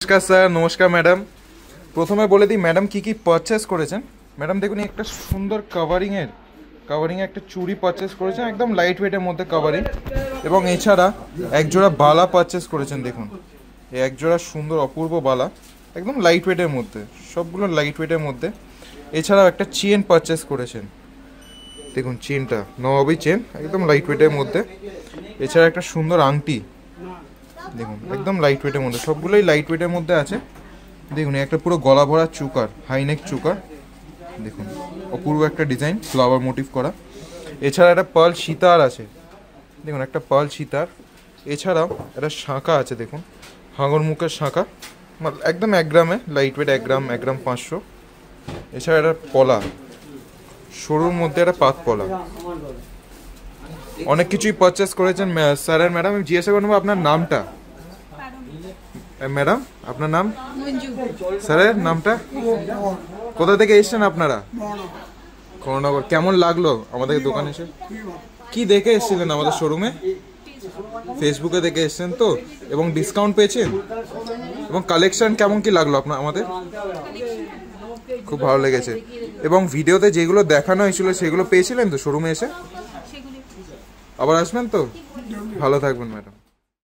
নমস্কার স্যার, নমস্কার ম্যাডাম। প্রথমে বলে দিই ম্যাডাম কি কি পারচেস করেছেন। ম্যাডাম দেখুন, একটা সুন্দর কাভারিং এ একটা চুড়ি পারচেস করেছেন, একদম লাইট ওয়েটের মধ্যে কাভারিং, এবং এছাড়া একজোড়া বালা পারচেস করেছেন। দেখুন, এই একজোড়া সুন্দর অপূর্ব বালা, একদম লাইট ওয়েটের মধ্যে, সবগুলো লাইট ওয়েটের মধ্যে। এছাড়াও একটা চেন পারচেস করেছেন। দেখুন চেনটা নবাবী চেন, একদম লাইট ওয়েটের মধ্যে। এছাড়া একটা সুন্দর আংটি, দেখুন একদম লাইট ওয়েটের মধ্যে, সবগুলোই লাইট ওয়েটের মধ্যে আছে। দেখুন একটা পুরো গলা ভরা চুকার, হাইনেক চুকার, দেখুন অপূর্ব একটা ডিজাইন, ফ্লাওয়ার মোটিভ করা। এছাড়া একটা পার্ল সীতার আছে, দেখুন একটা পার্ল সীতার। এছাড়াও একটা শাঁখা আছে, দেখুন হাঙর মুখের শাঁখা, একদম 1 গ্রামে, লাইট ওয়েট 1 গ্রাম, 1 গ্রাম 500। এছাড়া একটা পলা, সরুর মধ্যে একটা পাত পলা। অনেক কিছুই পারচেস করেছেন স্যার আর ম্যাডাম। আমি জিজ্ঞাসা করবো আপনার নামটা। ম্যাডাম আপনার নাম? স্যারের নামটা? কোথা থেকে এসেছেন আপনারা? করণনগর। কেমন লাগলো আমাদের দোকানে এসে? কি দেখে এসেছিলেন আমাদের শোরুমে? ফেসবুকে দেখে এসেছেন তো, এবং ডিসকাউন্ট পেয়েছেন? এবং কালেকশন কেমন কি লাগলো আপনার আমাদের? খুব ভালো লেগেছে। এবং ভিডিওতে যেগুলো দেখানো হয়েছিল সেগুলো পেয়েছিলেন তো শোরুমে এসে? আবার আসবেন তো? ভালো থাকবেন ম্যাডাম।